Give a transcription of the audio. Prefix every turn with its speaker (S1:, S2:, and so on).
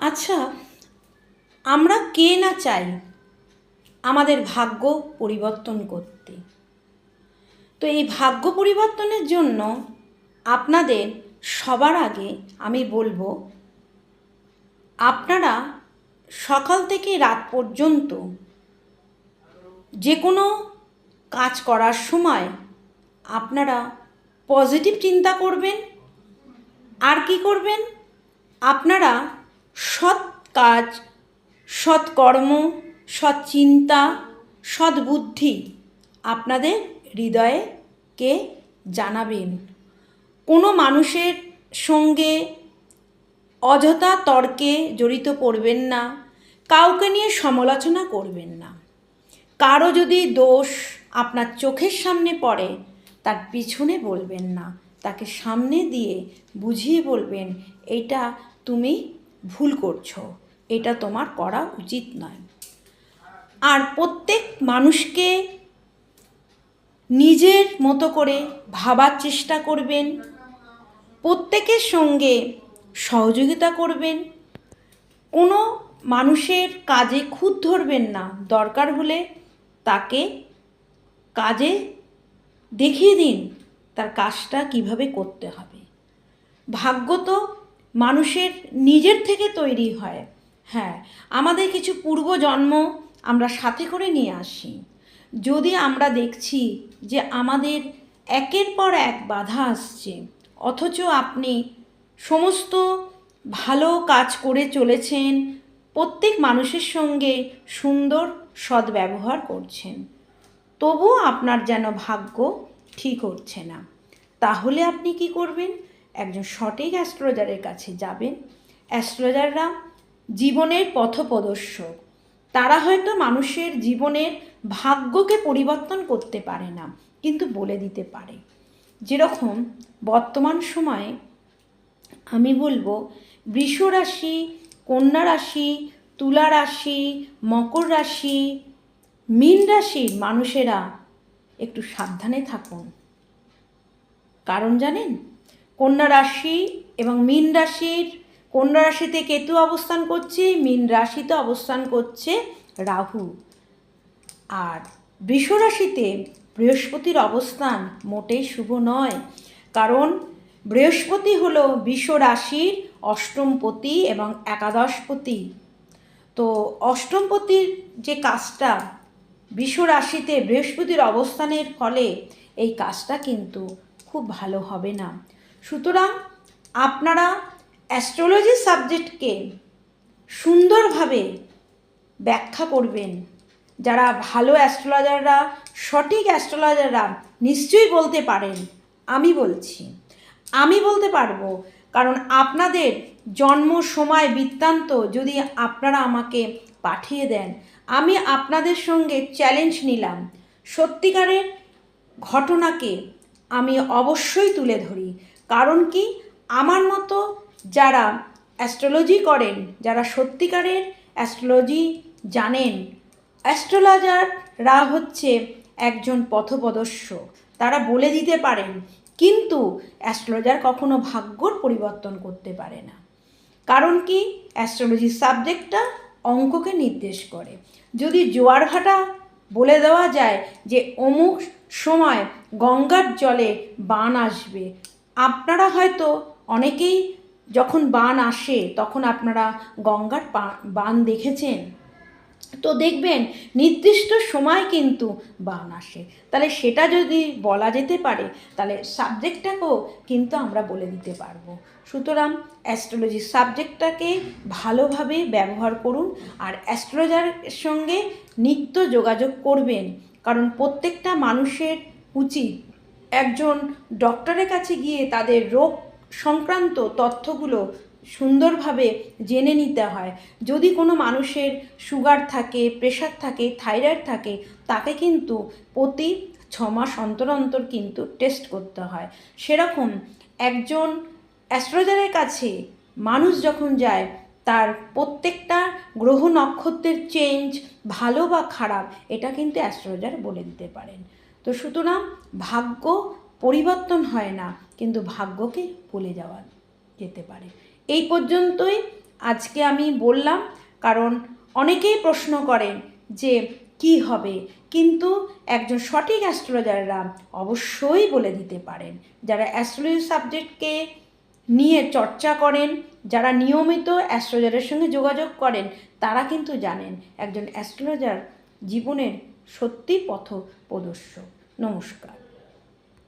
S1: আচ্ছা, আমরা কে না চাই আমাদের ভাগ্য পরিবর্তন করতে। তো এই ভাগ্য পরিবর্তনের জন্য আপনাদের সবার আগে আমি বলবো, আপনারা সকাল থেকে রাত পর্যন্ত যে কোনো কাজ করার সময় আপনারা পজিটিভ চিন্তা করবেন। আর কি করবেন? আপনারা সৎ কাজ, সৎ কর্ম, সৎ চিন্তা, সৎ বুদ্ধি আপনাদের হৃদয়কে জানাবেন। কোনো মানুষের সঙ্গে অযথা তর্কে জড়িত পড়বেন না, কাউকে নিয়ে সমালোচনা করবেন না। কারো যদি দোষ আপনার চোখের সামনে পড়ে, তার পিছনে বলবেন না, তাকে সামনে দিয়ে বুঝিয়ে বলবেন, এটা তুমি ভুল করছো, এটা তোমার করা উচিত নয়। আর প্রত্যেক মানুষকে নিজের মতো করে ভাবার চেষ্টা করবেন, প্রত্যেকের সঙ্গে সহযোগিতা করবেন, কোনো মানুষের কাজে খুঁত ধরবেন না, দরকার হলে তাকে কাজে দেখিয়ে দিন তার কাজটা কিভাবে করতে হবে। ভাগ্য তো মানুষের নিজের থেকে তৈরি হয়। হ্যাঁ, আমাদের কিছু পূর্বজন্ম আমরা সাথে করে নিয়ে আসি। যদি আমরা দেখছি যে আমাদের একের পর এক বাধা আসছে, অথচ আপনি সমস্ত ভালো কাজ করে চলেছেন, প্রত্যেক মানুষের সঙ্গে সুন্দর সদ্ব্যবহার করছেন, তবুও আপনার যেন ভাগ্য ঠিক হচ্ছে না, তাহলে আপনি কি করবেন? একজন সঠিক অ্যাস্ট্রোলজারের কাছে যাবেন। অ্যাস্ট্রোলজাররা জীবনের পথপ্রদর্শক। তারা হয়তো মানুষের জীবনের ভাগ্যকে পরিবর্তন করতে পারে না, কিন্তু বলে দিতে পারে। যেরকম বর্তমান সময়ে আমি বলবো, বৃষ রাশি, কন্যা রাশি, তুলা রাশি, মকর রাশি, মীন রাশির মানুষেরা একটু সাবধানে থাকুন। কারণ জানেন, কন্যা রাশি এবং মীন রাশির, কন্যা রাশিতে কেতু অবস্থান করছে, মীন রাশিতে অবস্থান করছে রাহু। আর বৃষ রাশিতে বৃহস্পতির অবস্থান মোটেই শুভ নয়, কারণ বৃহস্পতি হলো বৃষ রাশির অষ্টমপতি এবং একাদশপতি। তো অষ্টমপতির যে কাজটা বৃষ রাশিতে বৃহস্পতির অবস্থানের ফলে এই কাজটা কিন্তু খুব ভালো হবে না। সুতরাং আপনারা অ্যাস্ট্রোলজি সাবজেক্টকে সুন্দরভাবে ব্যাখ্যা করবেন। যারা ভালো অ্যাস্ট্রোলজাররা, সঠিক অ্যাস্ট্রোলজাররা নিশ্চয়ই বলতে পারেন। আমি বলতে পারবো, কারণ আপনাদের জন্ম সময় বৃত্তান্ত যদি আপনারা আমাকে পাঠিয়ে দেন, আমি আপনাদের সঙ্গে চ্যালেঞ্জ নিলাম, সত্যিকারের ঘটনাকে আমি অবশ্যই তুলে ধরি। কারণ কি, আমার মতো যারা অ্যাস্ট্রোলজি করেন, যারা সত্যিকারের অ্যাস্ট্রোলজি জানেন, অ্যাস্ট্রোলজাররা হচ্ছে একজন পথপ্রদর্শক, তারা বলে দিতে পারেন, কিন্তু অ্যাস্ট্রোলজার কখনো ভাগ্যর পরিবর্তন করতে পারে না। কারণ কি, অ্যাস্ট্রোলজি সাবজেক্টটা অঙ্ককে নির্দেশ করে। যদি জোয়ার ভাটা বলে দেওয়া যায় যে অমুক সময় গঙ্গার জলে বান আসবে, আপনারা হয়তো অনেকেই যখন বান আসে তখন আপনারা গঙ্গার বান দেখেছেন, তো দেখবেন নির্দিষ্ট সময় কিন্তু বান আসে। তাহলে সেটা যদি বলা যেতে পারে, তাহলে সাবজেক্টটাকেও কিন্তু আমরা বলে দিতে পারবো। সুতরাং অ্যাস্ট্রোলজি সাবজেক্টটাকে ভালোভাবে ব্যবহার করুন, আর অ্যাস্ট্রোলজারের সঙ্গে নিত্য যোগাযোগ করবেন। কারণ প্রত্যেকটা মানুষের উচিত একজন ডক্টরের কাছে গিয়ে তাদের রোগ সংক্রান্ত তথ্যগুলো সুন্দরভাবে জেনে নিতে হয়। যদি কোনো মানুষের সুগার থাকে, প্রেশার থাকে, থাইরয়েড থাকে, তাকে কিন্তু প্রতি 6 মাস অন্তর অন্তর কিন্তু টেস্ট করতে হয়। সেরকম একজন অ্যাস্ট্রোলজারের কাছে মানুষ যখন যায়, তার প্রত্যেকটা গ্রহ নক্ষত্রের চেঞ্জ ভালো বা খারাপ এটা কিন্তু অ্যাস্ট্রোলজার বলে দিতে পারেন। তো সুতরাং ভাগ্য পরিবর্তন হয় না, কিন্তু ভাগ্যকে বলে যাওয়া যেতে পারে। এই পর্যন্তই। আজকে আমি বললাম, কারণ অনেকেই প্রশ্ন করেন যে কি হবে, কিন্তু একজন সঠিক অ্যাস্ট্রোলজাররা অবশ্যই বলে দিতে পারেন। যারা অ্যাস্ট্রোলজি সাবজেক্টকে নিয়ে চর্চা করেন, যারা নিয়মিত অ্যাস্ট্রোলজারের সঙ্গে যোগাযোগ করেন, তারা কিন্তু জানেন একজন অ্যাস্ট্রোলজার জীবনের সত্যি পথপ্রদর্শক। নমস্কার।